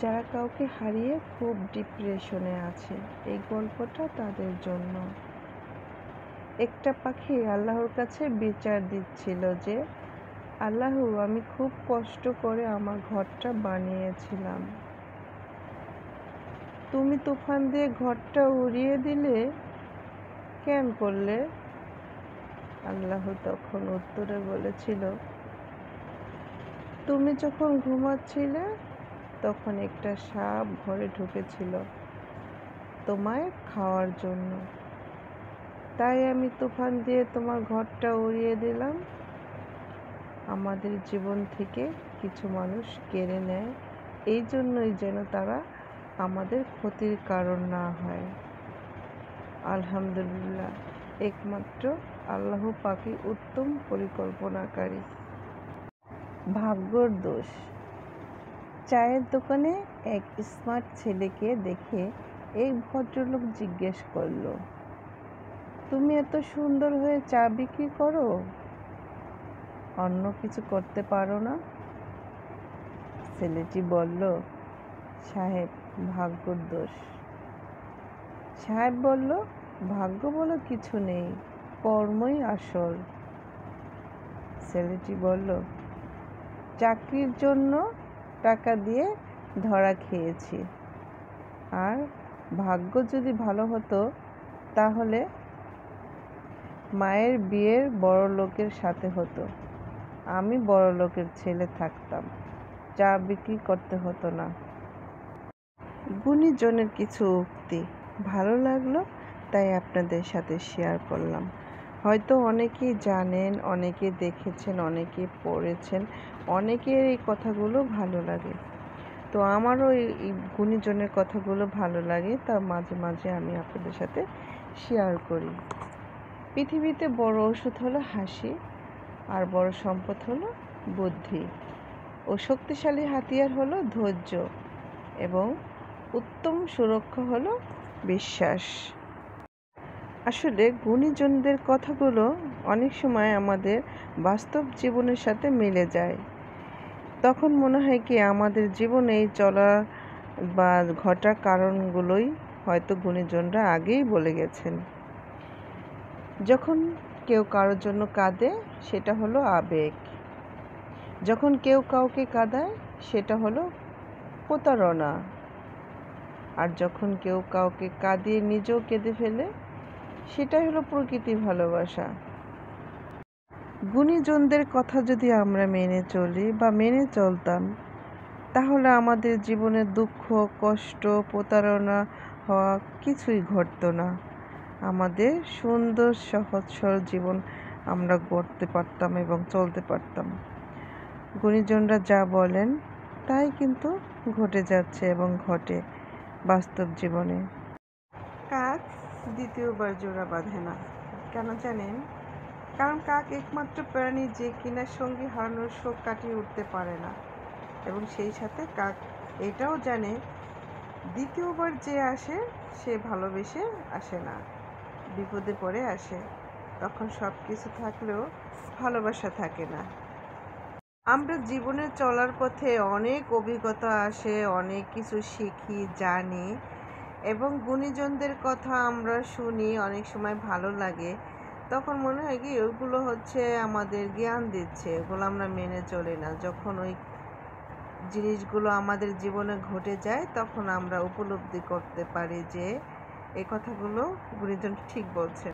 যারা কাউকে হারিয়ে খুব ডিপ্রেশনে আছে, এই গল্পটা তাদের জন্য। একটা পাখি আল্লাহর কাছে বিচার দিচ্ছিল যে, আল্লাহ, আমি খুব কষ্ট করে আমার ঘরটা বানিয়েছিলাম, তুমি তুফান দিয়ে ঘরটা উড়িয়ে দিলে, কেন করলে? আল্লাহ তখন উত্তরে বলেছিল, তুমি যখন ঘুমাচ্ছিলে তখন একটা সাপ ঘরে ঢুকেছিল তোমায় খাওয়ার জন্য, তাই আমি তুফান দিয়ে তোমার ঘরটা উড়িয়ে দিলাম। আমাদের জীবন থেকে কিছু মানুষ কেড়ে নেয়, এই জন্যই যেন তারা আমাদের ক্ষতির কারণ না হয়। আলহামদুলিল্লাহ, একমাত্র আল্লাহ পাকই উত্তম পরিকল্পনাকারী। ভাগ্যর দোষ। চায়ের দোকানে এক স্মার্ট ছেলেকে দেখে এক ভদ্রলোক জিজ্ঞেস করলো, তুমি এত সুন্দর হয়ে চা বিক্রি করো, অন্য কিছু করতে পারো না? ছেলেটি বলল, সাহেব, ভাগ্যর দোষ। সাহেব বলল, ভাগ্য বলে কিছু নেই, কর্মই আসল। ছেলেটি বলল, চাকরির জন্য টাকা দিয়ে ধরা খেয়েছি, আর ভাগ্য যদি ভালো হতো তাহলে মায়ের বিয়ের বড়লোকের সাথে হতো, আমি বড়লোকের ছেলে থাকতাম, চা বিক্রি করতে হতো না। গুণীজনের কিছু উক্তি ভালো লাগলো, তাই আপনাদের সাথে শেয়ার করলাম। হয়তো অনেকেই জানেন, অনেকে দেখেছেন, অনেকে পড়েছেন, অনেকের এই কথাগুলো ভালো লাগে। তো আমারও এই গুণীজনের কথাগুলো ভালো লাগে, তা মাঝে মাঝে আমি আপনাদের সাথে শেয়ার করি। পৃথিবীতে বড় ওষুধ হলো হাসি, আর বড় সম্পদ হলো বুদ্ধি, ও শক্তিশালী হাতিয়ার হলো ধৈর্য, এবং উত্তম সুরক্ষা হলো বিশ্বাস। আসলে গুণীজনদের কথাগুলো অনেক সময় আমাদের বাস্তব জীবনের সাথে মিলে যায়। তখন মনে হয় কি আমাদের জীবনে এই চলা বা ঘটা কারণগুলোই হয়তো গুণীজনরা আগেই বলে গেছেন। যখন কেউ কারোর জন্য কাঁদে, সেটা হলো আবেগ। যখন কেউ কাউকে কাঁদায়, সেটা হলো প্রতারণা। আর যখন কেউ কাউকে কাঁদিয়ে নিজেও কেঁদে ফেলে, সেটাই হলো প্রকৃতির ভালোবাসা। গুণীজনদের কথা যদি আমরা মেনে চলি বা মেনে চলতাম, তাহলে আমাদের জীবনে দুঃখ, কষ্ট, প্রতারণা হওয়া কিছুই ঘটতো না। আমাদের সুন্দর সহজ সরল জীবন আমরা গড়তে পারতাম এবং চলতে পারতাম। গুণীজনরা যা বলেন তাই কিন্তু ঘটে যাচ্ছে এবং ঘটে বাস্তব জীবনে। কাক দ্বিতীয়বার জোড়া বাঁধে না, কেন জানেন? কারণ কাক একমাত্র প্রাণী যে কিনা সঙ্গী হারানোর শোক কাটিয়ে উঠতে পারে না, এবং সেই সাথে কাক এটাও জানে দ্বিতীয়বার যে আসে সে ভালোবেসে আসে না, বিপদে পড়ে আসে। তখন সব কিছু থাকলেও ভালোবাসা থাকে না। আমরা জীবনে চলার পথে অনেক অভিজ্ঞতা আসে, অনেক কিছু শিখি, জানি, এবং গুণীজনদের কথা আমরা শুনি, অনেক সময় ভালো লাগে। তখন মনে হয় কি ওইগুলো হচ্ছে আমাদের জ্ঞান দিচ্ছে, ওগুলো আমরা মেনে চলি না। যখন ওই জিনিসগুলো আমাদের জীবনে ঘটে যায়, তখন আমরা উপলব্ধি করতে পারি যে এই কথাগুলো গুণীজন ঠিক বলছে।